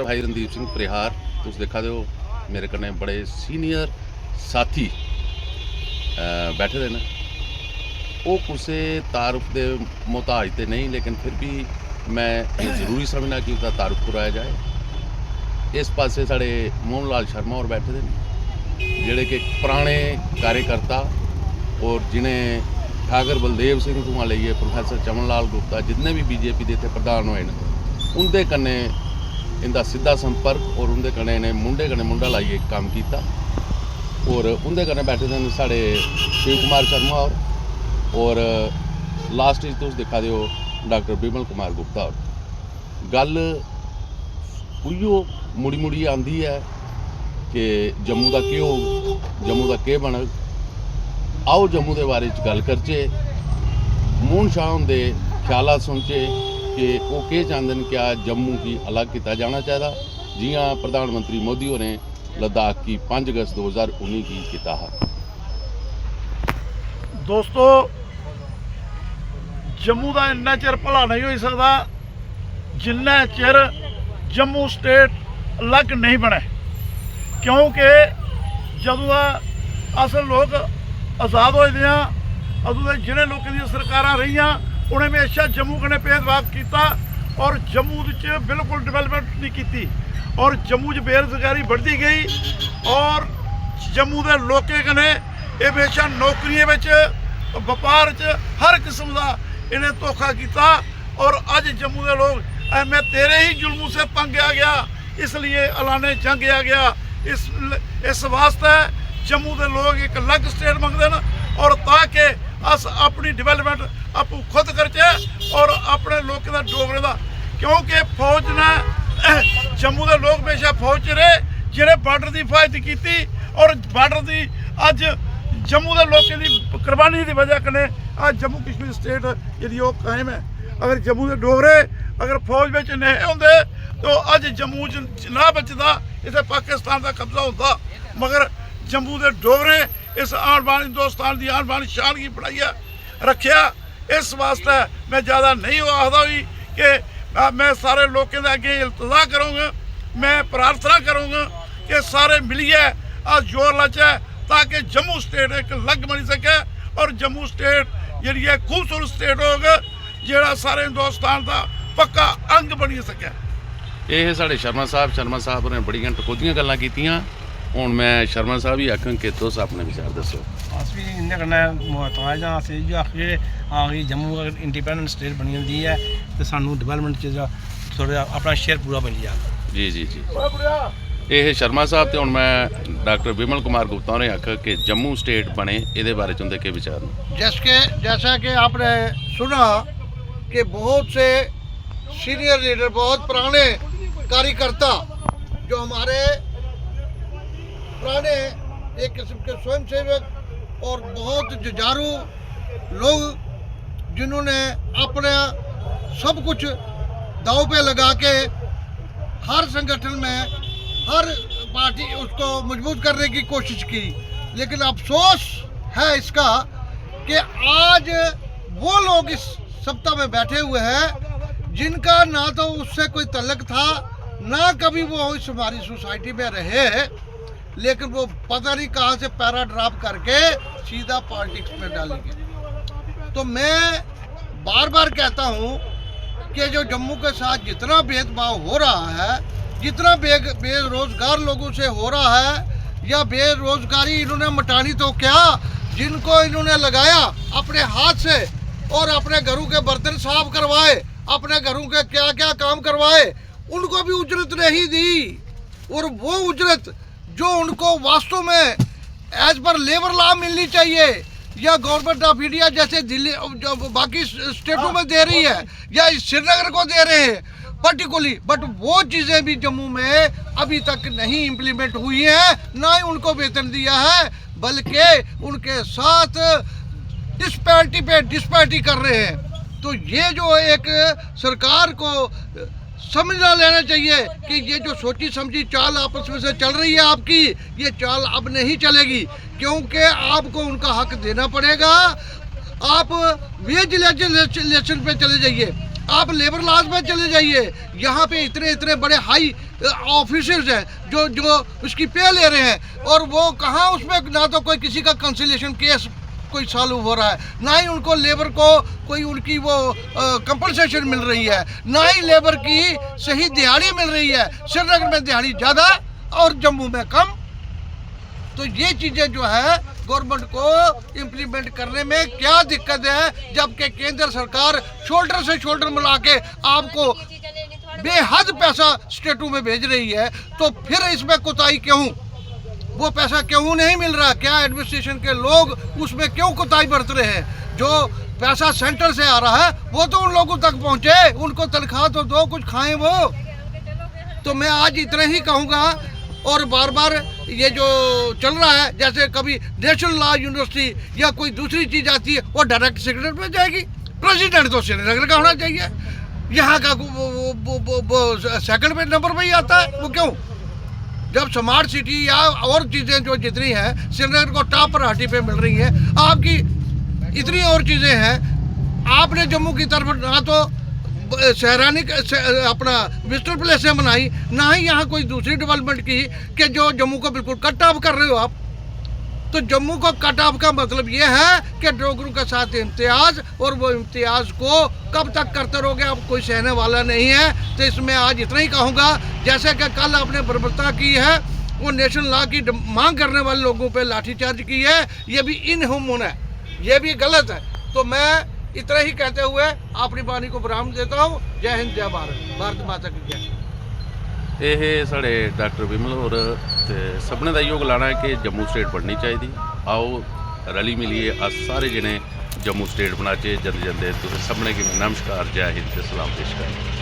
भाई रणदीप सिंह परिहार तुस देखा दे हो मेरे कन्नै बड़े सीनियर साथी बैठे दे न। ओह् कुसै तारुफ दे मोहताज ते नहीं, लेकिन फिर भी मैं जरूरी समझना कि उसका तारुफ कराया जाए। इस पासे साढ़े मोहन लाल शर्मा होर बैठे दे न, जेह्ड़े कि पुराने कार्यकर्ता और जिन्हें ठाकर बलदेव सिंह तो लेइयै प्रोफैसर चमन लाल गुप्ता जितने भी बीजेपी के इत्थे प्रधान होए न, उंदे कन्नै इंदा सीधा संपर्क और उंदे कन्नै इन्हें मुंडे कन्नै मुंडा लाइयै काम किया। और उंदे कन्नै बैठे दे साढ़े शिव कुमार शर्मा और लास्ट तुस दिखा दे डॉक्टर बिमल कुमार गुप्ता होर। गल उइयो मुड़ी मुड़ी आंदी है कि जम्मू का केह् होग, जम्मू का केह् बनग। आओ जम्मू के बारे च गल करचे, मोहन शाह हुंदे ख्यालात सुनचे कि वो केह् चाहते हैं। क्या जम्मू की अलग किया जाना चाहिए, जियां प्रधानमंत्री मोदी होरें लद्दाख की 5 अगस्त 2019 की किया है। दोस्तों, जम्मू का इन्ना चिर भला नहीं हो सकता जिन्ना चिर जम्मू स्टेट अलग नहीं बने, क्योंकि जदों असल लोग आज़ाद होए दे अदों दे जिन्हें लोगों दी सरकारां रहियां उन्हें हमेशा जम्मू कन्नै भेदभाव किया और जम्मू च बिल्कुल डिवेलपमेंट नहीं की और जम्मू च बेरोजगारी बढ़ती गई और जम्मू के लोगों कन्नै हमेशा नौकरियों व्यापार च हर किस्म का इन्हें धोखा किया। और अज जम्मू के लोग मैं तेरे ही जुल्मों से तंग आ गया इसलिए ऐलाने जंग आ गया। इस वास्ते जम्मू के लोग एक अलग स्टेट मंगते हैं और ताकि अस अपनी डिवेलपमेंट आप खुद करचे और अपने लोगों का डोगरे का, क्योंकि फौज ने जम्मू के लोग हमेशा फौज च रहे जिन्हें बार्डर की हिफाजत की और बार्डर की अज जम्मू के लोगों की कुर्बानी की वजह कने आज जम्मू कश्मीर स्टेट जी कायम है। अगर जम्मू के डोगरे अगर फौज में नहीं होंगे तो अज जम्मू च ना बचता, इसे पाकिस्तान का कब्जा होता। मगर जम्मू के डोगरे इस आन बान हिंदुस्तान की आन बान शान की बढ़ाइया रखिया। इस वास्ते मैं ज़्यादा नहीं आखदा भी कि मैं सारे लोगों के अगे इल्तजा करूँगा, मैं प्रार्थना करूँगा कि सारे मिलिए आज जोर लाचे ताकि जम्मू स्टेट एक अलग बनी सके और जम्मू स्टेट जी खूबसूरत स्टेट होगा जोड़ा सारे हिंदुस्तान का पक्का अंग बनी सके। ये साढ़े शर्मा साहब ने बड़ियां टकोदियां गल्लां कीतियां। हुण मैं शर्मा साहब ही आखां कि तुस अपने विचार दसो। अस भी इन्ने कन्नै मुहताज हाँ। अस इयो आखिए कि जम्मू अगर इंडिपेंडेंट स्टेट बनी जंदी है तो सानू डिवेलपमेंट च थोड़ा अपना शेयर पूरा बनी जाता। जी जी जी, ये शर्मा साहब तो हुण मैं डॉक्टर बिमल कुमार गुप्ता ने आखा कि जम्मू स्टेट बने, ये बारे च उनके विचार ने। जैसा कि आपने सुना कि बहुत से सीनियर लीडर, बहुत पुराने कार्यकर्ता जो हमारे पुराने एक किस्म के स्वयंसेवक और बहुत जुझारू लोग जिन्होंने अपना सब कुछ दाव पे लगा के हर संगठन में हर पार्टी उसको मजबूत करने की कोशिश की। लेकिन अफसोस है इसका कि आज वो लोग इस सत्ता में बैठे हुए हैं जिनका ना तो उससे कोई तल्लक था ना कभी वो इस हमारी सोसाइटी में रहे, लेकिन वो पता नहीं कहाँ से पैरा ड्रॉप करके सीधा पॉलिटिक्स में डालेंगे। तो मैं बार बार कहता हूँ कि जो जम्मू के साथ जितना भेदभाव हो रहा है, जितना बेरोजगार लोगों से हो रहा है या बेरोजगारी इन्होंने मिटानी तो क्या, जिनको इन्होंने लगाया अपने हाथ से और अपने घरों के बर्तन साफ करवाए, अपने घरों के क्या क्या काम करवाए, उनको भी उजरत नहीं दी। और वो उजरत जो उनको वास्तव में एज पर लेबर लॉ मिलनी चाहिए या गवर्नमेंट ऑफ इंडिया जैसे दिल्ली जो बाकी स्टेटों में दे रही है या श्रीनगर को दे रहे हैं पर्टिकुलरली, बट वो चीज़ें भी जम्मू में अभी तक नहीं इम्प्लीमेंट हुई हैं, ना ही उनको वेतन दिया है, बल्कि उनके साथ डिस्पैरिटी पे डिस्पैरिटी कर रहे हैं। तो ये जो एक सरकार को समझना लेना चाहिए कि ये जो सोची समझी चाल आपस में से चल रही है आपकी, ये चाल अब नहीं चलेगी, क्योंकि आपको उनका हक देना पड़ेगा। आप वेज लेजिस्लेशन पे चले जाइए, आप लेबर लॉज में चले जाइए, यहाँ पे इतने इतने बड़े हाई ऑफिसर्स हैं जो उसकी पे ले रहे हैं, और वो कहाँ उसमें ना तो कोई किसी का कंसिलेशन केस कोई सॉल्व हो रहा है, ना ही उनको लेबर को कोई उनकी वो कंपनसेशन मिल रही है, ना ही लेबर की सही दिहाड़ी मिल रही है। श्रीनगर में दिहाड़ी ज़्यादा और जम्मू में कम। तो ये चीज़ें जो है गवर्नमेंट को इम्प्लीमेंट करने में क्या दिक्कत है, जबकि केंद्र सरकार शोल्डर से शोल्डर मिला के आपको बेहद पैसा स्टेटों में भेज रही है, तो फिर इसमें कोताही क्यों? वो पैसा क्यों नहीं मिल रहा? क्या एडमिनिस्ट्रेशन के लोग उसमें क्यों कोताही बरत रहे हैं? जो पैसा सेंटर से आ रहा है वो तो उन लोगों तक पहुंचे, उनको तनख्वाह तो दो, कुछ खाएं वो। तो मैं आज इतना ही कहूँगा, और बार बार ये जो चल रहा है, जैसे कभी नेशनल लॉ यूनिवर्सिटी या कोई दूसरी चीज़ आती है वो डायरेक्ट सेक्रेटरी में जाएगी। प्रेसिडेंट तो श्रीनगर का होना चाहिए, यहाँ का वो सेकंड पे नंबर पे ही आता है। वो क्यों? जब स्मार्ट सिटी या और चीज़ें जो जितनी हैं श्रीनगर को टॉप प्रायोरिटी पे मिल रही हैं, आपकी इतनी और चीज़ें हैं, आपने जम्मू की तरफ ना तो शहरानी अपना विजिटर प्लेस से बनाई, ना ही यहाँ कोई दूसरी डेवलपमेंट की कि जो जम्मू को बिल्कुल कट ऑफ कर रहे हो आप। तो जम्मू को कट ऑफ का मतलब ये है कि डोगरों के साथ इम्तियाज़, और वो इम्तियाज़ को कब तक करते रहोगे, आप कोई सहने वाला नहीं है। तो इसमें आज इतना ही कहूँगा, जैसे कि कल आपने बर्बरता की है, वो नेशनल लॉ की मांग करने वाले लोगों पे लाठीचार्ज की है, ये भी इनह्यूमन है, ये भी गलत है। तो मैं इतना ही कहते हुए अपनी वाणी को विराम देता हूँ। जय हिंद, जय भारत, भारत माता की जय। ਇਹ ਸਾਡੇ ਡਾਕਟਰ ਵਿਮਲ ਹੋਰ ਤੇ ਸਭਨੇ ਦਾ ਇਹੋ ਗਲਾਣਾ ਹੈ ਕਿ ਜੰਮੂ ਸਟੇਟ ਬਣਨੀ ਚਾਹੀਦੀ। ਆਓ ਰਲੀ ਮਿਲੀਏ ਆ ਸਾਰੇ ਜਣੇ ਜੰਮੂ ਸਟੇਟ ਬਣਾਚੇ। ਜਦ ਜੰਦੇ ਤੁਸੀਂ ਸਭਨੇ ਕੀ ਨਮਸਕਾਰ, ਜੈ ਹਿੰਦ ਤੇ ਸਲਾਮ ਪੇਸ਼ ਕਰਾਂ।